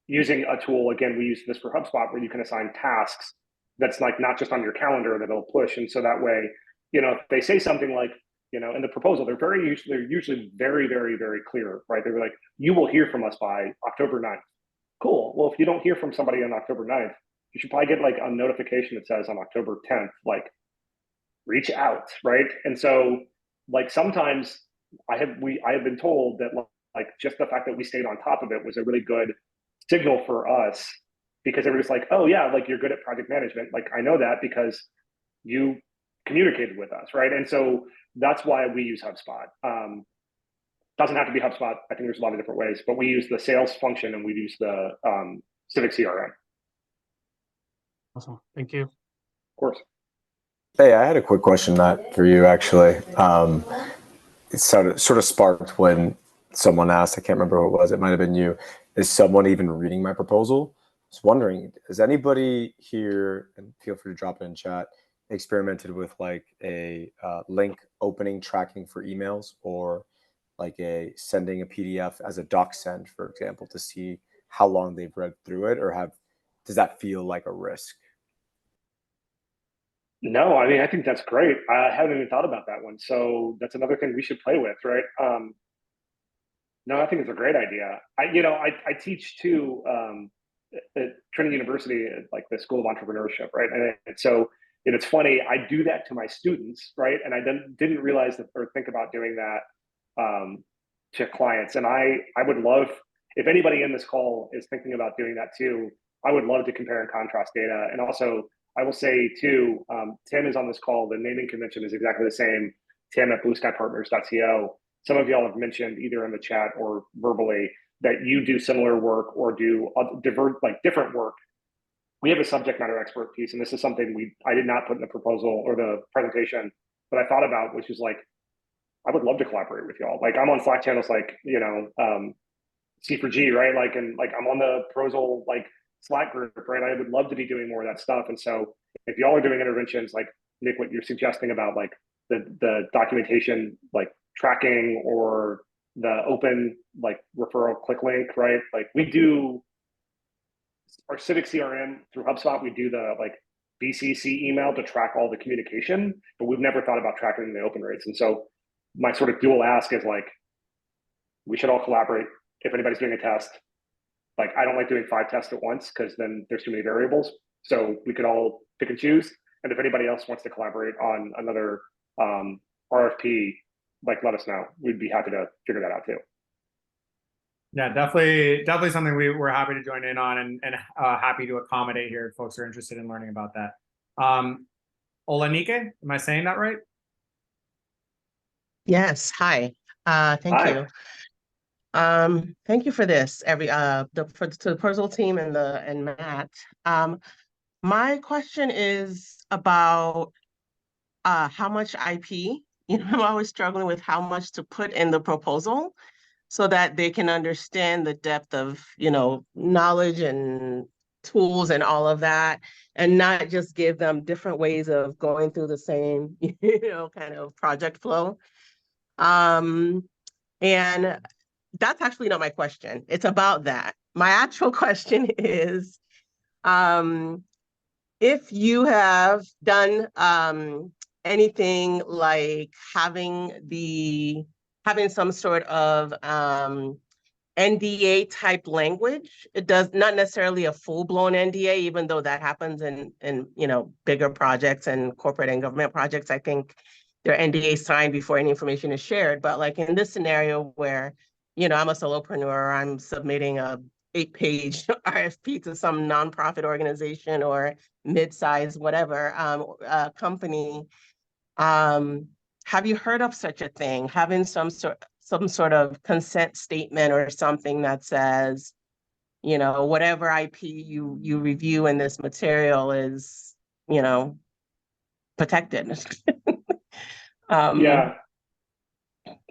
using a tool. Again, we use this for HubSpot where you can assign tasks that's not just on your calendar that it'll push. And so that way, if they say something in the proposal, they're usually very, very, very clear, right? They're like, you will hear from us by October 9th. Cool. Well, if you don't hear from somebody on October 9th, you should probably get a notification that says on October 10th, reach out, right? And so sometimes I have been told that just the fact that we stayed on top of it was a really good signal for us, because everybody's like, oh yeah, you're good at project management. I know that because you communicated with us, right? And so that's why we use HubSpot. Doesn't have to be HubSpot. I think there's a lot of different ways, but we use the sales function and we use the Civic CRM. Awesome. Thank you. Of course. Hey, I had a quick question, Matt, for you actually. It sort of sparked when someone asked, I can't remember who it was, it might have been you, is someone even reading my proposal? I was wondering, is anybody here, and feel free to drop it in chat, experimented with a link opening tracking for emails, or sending a PDF as a doc send, for example, to see how long they've read through it, or does that feel like a risk? No, I mean, I think that's great. I haven't even thought about that one. So that's another thing we should play with, right? No, I think it's a great idea. I teach too at Trinity University, the School of Entrepreneurship, right? And so it's funny, I do that to my students, right? And I didn't realize that or think about doing that to clients. And I would love, if anybody in this call is thinking about doing that too, I would love to compare and contrast data. And also, I will say too, Tim is on this call. The naming convention is exactly the same. Tim at blueskypartners.co. Some of y'all have mentioned either in the chat or verbally that you do similar work or do different work. We have a subject matter expert piece, and this is something I did not put in the proposal or the presentation, but I thought about, which is like, I would love to collaborate with y'all. Like I'm on Slack channels, like, C4G, right? Like, and like I'm on the Prosal like Slack group, right? I would love to be doing more of that stuff. And so if y'all are doing interventions, like Nick, what you're suggesting about like the documentation, like tracking or the open like referral click link, right? Like we do our Civic CRM through HubSpot. We do the like BCC email to track all the communication, but we've never thought about tracking the open rates. And so my sort of dual ask is like, we should all collaborate. If anybody's doing a test, like I don't like doing 5 tests at once because then there's too many variables. So we could all pick and choose. And if anybody else wants to collaborate on another RFP, like let us know. We'd be happy to figure that out too. Yeah, definitely something we're happy to join in on and happy to accommodate here if folks are interested in learning about that. Olanike, am I saying that right? Yes. Hi. Thank Hi. you. Thank you for this, to the Prosal team and Matt. My question is about how much IP. I'm always struggling with how much to put in the proposal so that they can understand the depth of, knowledge and tools and all of that, and not just give them different ways of going through the same, kind of project flow. And that's actually not my question. It's about that. My actual question is, if you have done anything like having some sort of NDA type language. It does not necessarily a full-blown NDA, even though that happens in bigger projects and corporate and government projects. I think their NDA signed before any information is shared. But like in this scenario where, I'm a solopreneur, I'm submitting a 8-page RFP to some nonprofit organization or mid-size whatever company. Have you heard of such a thing? Having some sort of consent statement or something that says, whatever IP you review in this material is, protected. Yeah.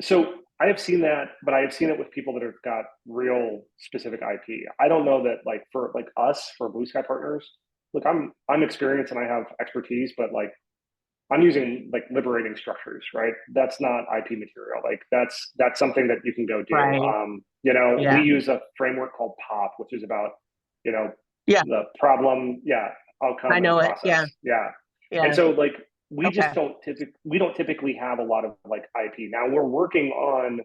So I have seen that, but I have seen it with people that have got real specific IP. I don't know that like for like us, for Blue Sky Partners, look, I'm experienced and I have expertise, but like I'm using like liberating structures, right? That's not IP material. Like that's something that you can go do. Right. We use a framework called POP, which is about, Yeah. the problem, outcome, I know and it. process. Yeah. And so like we Okay. just don't typically have a lot of like IP. Now we're working on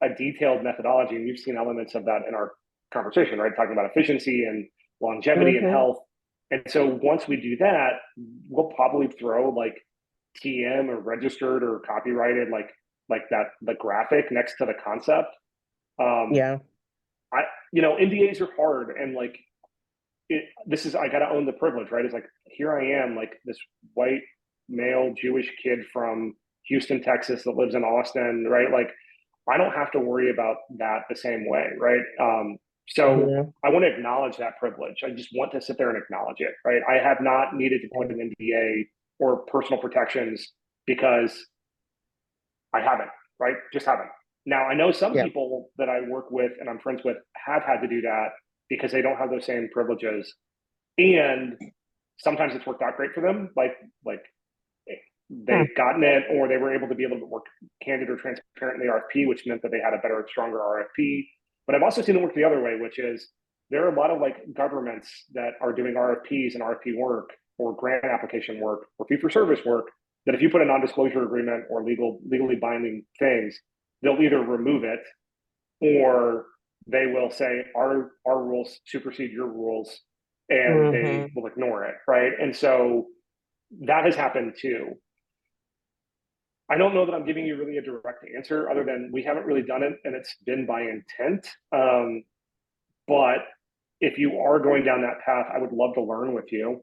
a detailed methodology, and you've seen elements of that in our conversation, right? Talking about efficiency and longevity and health. And so once we do that, we'll probably throw like TM or registered or copyrighted like that the graphic next to the concept. NDAs are hard, and like I gotta own the privilege, right? It's like here I am, like this white male Jewish kid from Houston, Texas that lives in Austin, right? Like I don't have to worry about that the same way, right? So I want to acknowledge that privilege. I just want to sit there and acknowledge it, right? I have not needed to put an NDA or personal protections because I haven't, right? Just haven't. Now, I know some people that I work with and I'm friends with have had to do that because they don't have those same privileges. And sometimes it's worked out great for them. Like they've gotten it, or they were able to be a little bit more candid or transparent in the RFP, which meant that they had a better, stronger RFP. But I've also seen it work the other way, which is there are a lot of like governments that are doing RFPs and RFP work or grant application work or fee-for-service work that if you put a non-disclosure agreement or legally binding things, they'll either remove it or they will say our rules supersede your rules, and they will ignore it, right? And so that has happened too. I don't know that I'm giving you really a direct answer other than we haven't really done it and it's been by intent. But if you are going down that path, I would love to learn with you.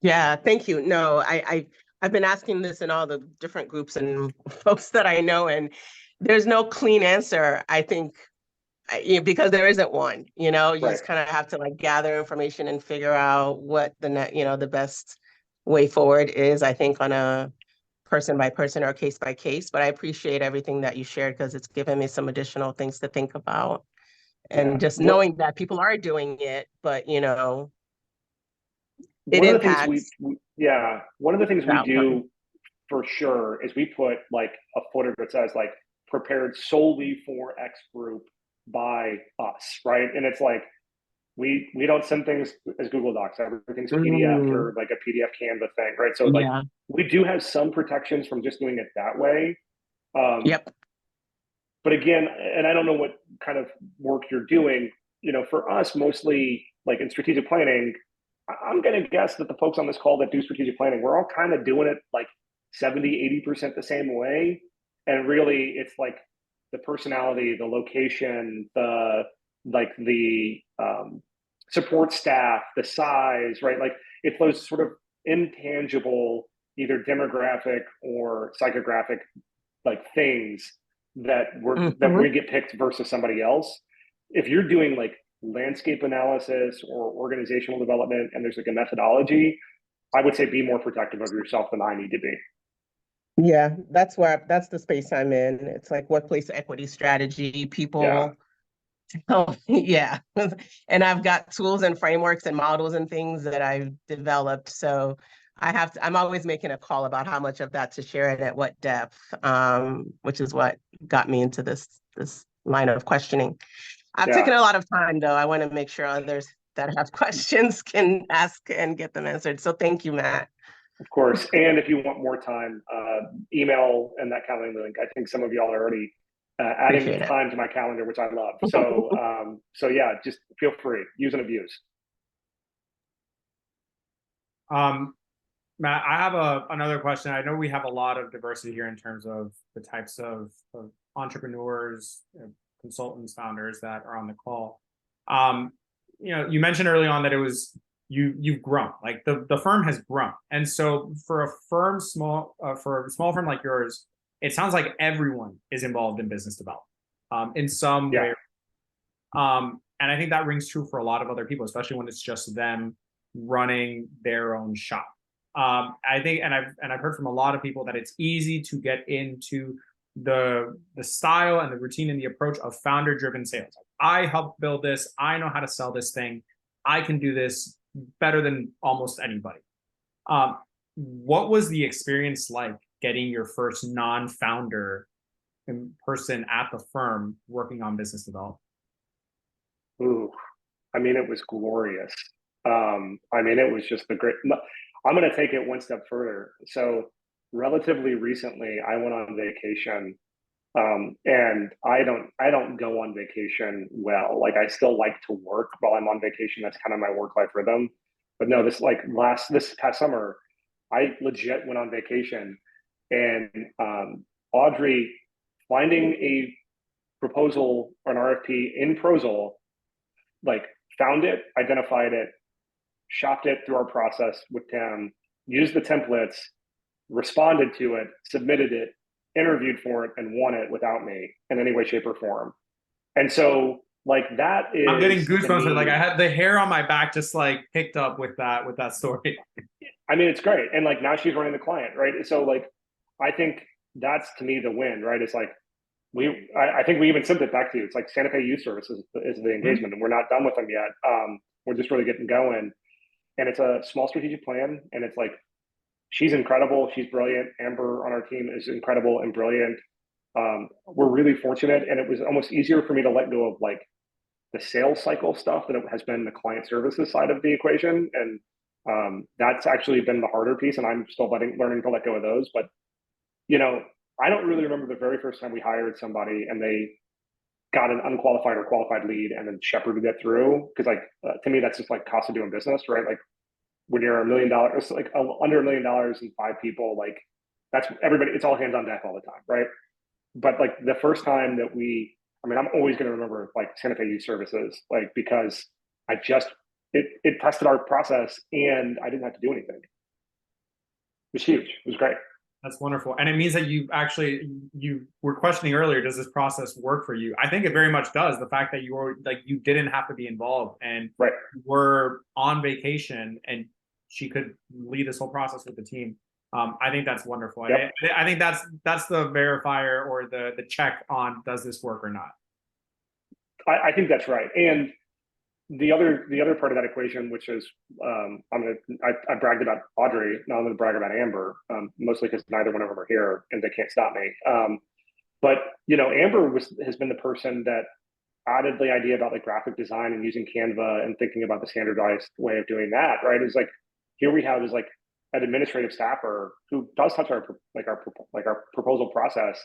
Yeah, thank you. No, I've been asking this in all the different groups and folks that I know, and there's no clean answer. I think because there isn't one, you Right. just kind of have to like gather information and figure out what the best way forward is, I think, on a person by person or case by case. But I appreciate everything that you shared because it's given me some additional things to think about. And Yeah. just knowing that people are doing it, but it One of the things impacts one of the things the we outcome. do for sure is we put like a footer that says like prepared solely for X group by us, right? And it's like we don't send things as Google Docs. Everything's PDF or like a PDF Canva thing, right? So like we do have some protections from just doing it that way. Yep. But again, and I don't know what kind of work you're doing, for us, mostly like in strategic planning, I'm going to guess that the folks on this call that do strategic planning, we're all kind of doing it like 70, 80% the same way. And really it's like the personality, the location, the support staff, the size, right? Like it's those sort of intangible, either demographic or psychographic like things that we get picked versus somebody else. If you're doing like landscape analysis or organizational development and there's like a methodology, I would say be more protective of yourself than I need to be. Yeah, that's the space I'm in. It's like workplace equity strategy, people. Yeah. And I've got tools and frameworks and models and things that I've developed. So I'm always making a call about how much of that to share and at what depth, which is what got me into this line of questioning. I've taken a lot of time though. I want to make sure others that have questions can ask and get them answered. So thank you, Matt. Of course. And if you want more time, email and that calendar link. I think some of y'all are already adding time to my calendar, which I love. So, yeah, just feel free, use and abuse. Matt, I have another question. I know we have a lot of diversity here in terms of the types of entrepreneurs, consultants, founders that are on the call. You mentioned early on that it was you've grown, like the firm has grown, and so for a small firm like yours, it sounds like everyone is involved in business development in some way. And I think that rings true for a lot of other people, especially when it's just them running their own shop. I think, and I've heard from a lot of people that it's easy to get into the style and the routine and the approach of founder-driven sales. I helped build this. I know how to sell this thing. I can do this better than almost anybody. What was the experience like getting your first non-founder person at the firm working on business development? Ooh, I mean, it was glorious. It was just the great. I'm going to take it one step further. So relatively recently, I went on vacation, and I don't go on vacation well. Like I still like to work while I'm on vacation. That's kind of my work-life rhythm. But no, this past summer, I legit went on vacation, and Audrey finding a proposal or an RFP in Prosal, like found it, identified it, shopped it through our process with Tim, used the templates, responded to it, submitted it, interviewed for it, and won it without me in any way, shape, or form. And so, like that is, I'm getting goosebumps. Like I had the hair on my back just like picked up with that story. I mean, it's great, and like now she's running the client, right? So like, I think that's to me the win, right? It's like I think we even sent it back to you. It's like Santa Fe Youth Services is the engagement, and we're not done with them yet. We're just really getting going. And it's a small strategic plan, and it's like she's incredible, she's brilliant. Amber on our team is incredible and brilliant. We're really fortunate, and it was almost easier for me to let go of like the sales cycle stuff than it has been the client services side of the equation, and that's actually been the harder piece, and I'm still learning to let go of those. But I don't really remember the very first time we hired somebody and they got an unqualified or qualified lead and then shepherded it through, because like to me that's just like cost of doing business, right? Like when you're $1 million, like under $1 million and 5 people, like that's everybody, it's all hands on deck all the time, right? But like the first time that I'm always going to remember like Santa Fe Youth Services, like, because it tested our process and I didn't have to do anything. It was huge. It was great. That's wonderful. And it means that you were questioning earlier, does this process work for you? I think it very much does. The fact that you didn't have to be involved and right. were on vacation and she could lead this whole process with the team. I think that's wonderful. Yep. I think that's the verifier or the check on, does this work or not? I think that's right. And the other part of that equation, which is I bragged about Audrey, now I'm going to brag about Amber, mostly because neither one of them are here and they can't stop me. But Amber has been the person that added the idea about like graphic design and using Canva and thinking about the standardized way of doing that. Right? It's like here we have is like an administrative staffer who does touch our proposal process,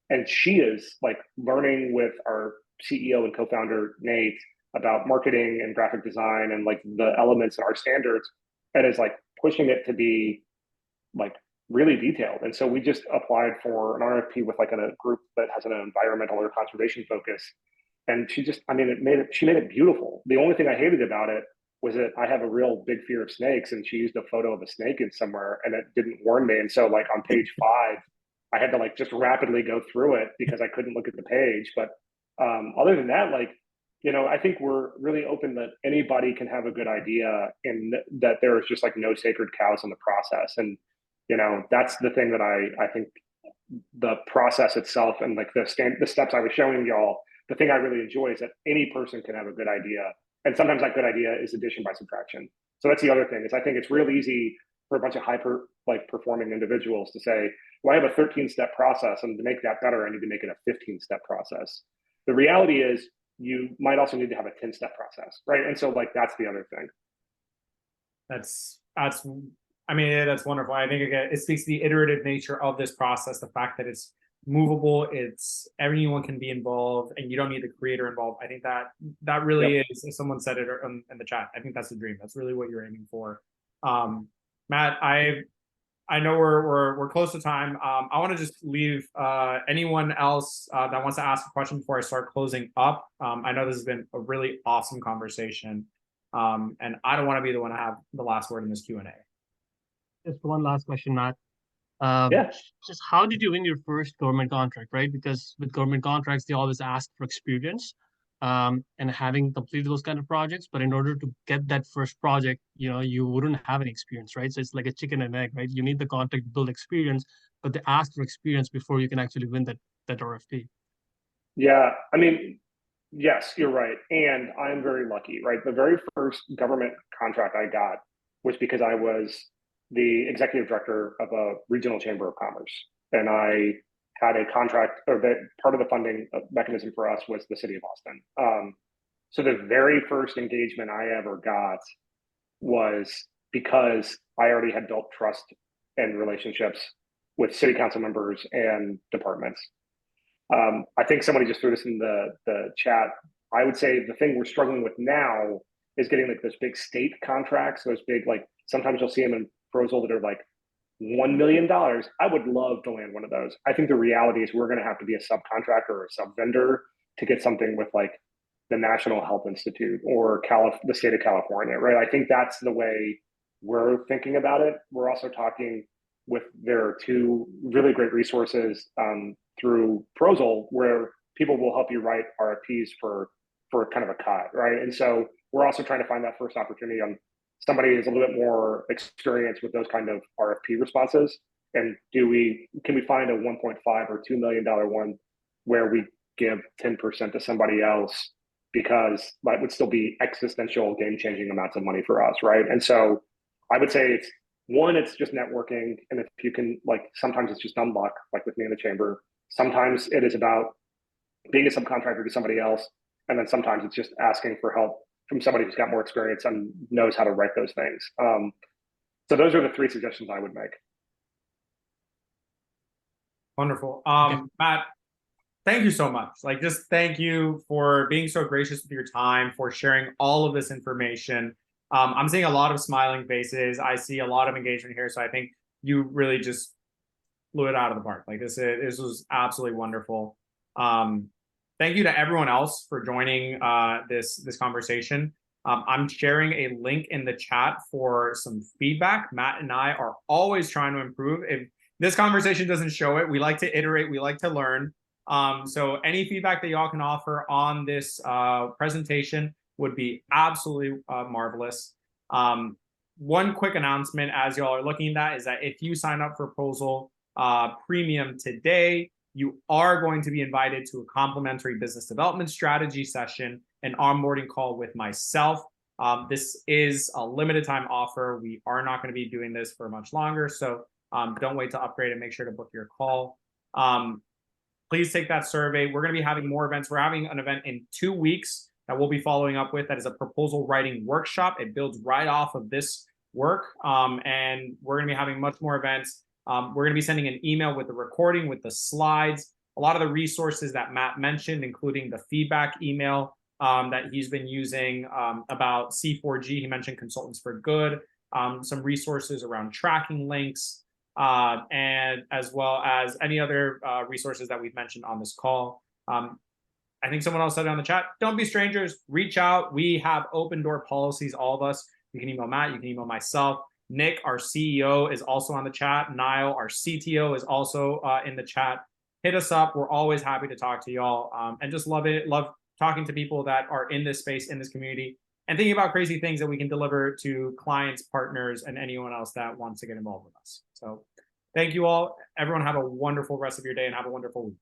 and she is like learning with our CEO and co-founder Nate about marketing and graphic design and like the elements in our standards, and is like pushing it to be like really detailed. And so we just applied for an RFP with like a group that has an environmental or conservation focus, and she made it beautiful. The only thing I hated about it was that I have a real big fear of snakes, and she used a photo of a snake in somewhere and it didn't warn me. And so like on page 5, I had to like just rapidly go through it because I couldn't look at the page. But other than that, like, I think we're really open that anybody can have a good idea and that there is just like no sacred cows in the process. And, that's the thing that I think the process itself and like the steps I was showing y'all, the thing I really enjoy is that any person can have a good idea. And sometimes that good idea is addition by subtraction. So that's the other thing is I think it's real easy for a bunch of performing individuals to say, well, I have a 13-step process, and to make that better, I need to make it a 15-step process. The reality is you might also need to have a 10-step process, right? And so like that's the other thing. That's wonderful. I think again, it speaks to the iterative nature of this process, the fact that it's movable, it's everyone can be involved, and you don't need the creator involved. I think that really is, if someone said it in the chat, I think that's the dream. That's really what you're aiming for. Matt, I know we're close to time. I want to just leave anyone else that wants to ask a question before I start closing up. I know this has been a really awesome conversation, and I don't want to be the one to have the last word in this Q&A. Just one last question, Matt. Yeah. Just how did you win your first government contract, right? Because with government contracts, they always ask for experience and having completed those kind of projects. But in order to get that first project, you wouldn't have any experience, right? So it's like a chicken and egg, right? You need the contract to build experience, but they ask for experience before you can actually win that RFP. Yeah, yes, you're right. And I'm very lucky, right? The very first government contract I got was because I was the executive director of a regional chamber of commerce. And I had a contract, or that part of the funding mechanism for us was the city of Austin. So the very first engagement I ever got was because I already had built trust and relationships with city council members and departments. I think somebody just threw this in the chat. I would say the thing we're struggling with now is getting like those big state contracts, those big, like sometimes you'll see them in Prosal that are like $1 million. I would love to land one of those. I think the reality is we're going to have to be a subcontractor or a sub vendor to get something with like the National Health Institute or the state of California, right? I think that's the way we're thinking about it. We're also talking with, there are 2 really great resources through Prosal where people will help you write RFPs for kind of a cut, right? And so we're also trying to find that first opportunity on somebody who's a little bit more experienced with those kind of RFP responses. And can we find a 1.5 or $2 million one where we give 10% to somebody else, because that would still be existential, game-changing amounts of money for us, right? And so I would say it's just networking. And if you can, like, sometimes it's just dumb luck, like with me in the chamber. Sometimes it is about being a subcontractor to somebody else. And then sometimes it's just asking for help from somebody who's got more experience and knows how to write those things. So those are the 3 suggestions I would make. Wonderful. Matt, thank you so much. Like, just thank you for being so gracious with your time, for sharing all of this information. I'm seeing a lot of smiling faces. I see a lot of engagement here. So I think you really just blew it out of the park. Like this was absolutely wonderful. Thank you to everyone else for joining this conversation. I'm sharing a link in the chat for some feedback. Matt and I are always trying to improve. If this conversation doesn't show it, we like to iterate, we like to learn. So any feedback that y'all can offer on this presentation would be absolutely marvelous. One quick announcement as y'all are looking at that is that if you sign up for Prosal Premium today, you are going to be invited to a complimentary business development strategy session, an onboarding call with myself. This is a limited time offer. We are not going to be doing this for much longer. So don't wait to upgrade and make sure to book your call. Please take that survey. We're going to be having more events. We're having an event in 2 weeks that we'll be following up with. That is a proposal writing workshop. It builds right off of this work. And we're going to be having much more events. We're going to be sending an email with the recording, with the slides, a lot of the resources that Matt mentioned, including the feedback email that he's been using about C4G. He mentioned Consultants for Good, some resources around tracking links, and as well as any other resources that we've mentioned on this call. I think someone else said it on the chat, don't be strangers, reach out. We have open door policies, all of us. You can email Matt, you can email myself. Nick, our CEO, is also on the chat. Niall, our CTO, is also in the chat. Hit us up. We're always happy to talk to y'all, and just love talking to people that are in this space, in this community, and thinking about crazy things that we can deliver to clients, partners, and anyone else that wants to get involved with us. So thank you all. Everyone have a wonderful rest of your day and have a wonderful week.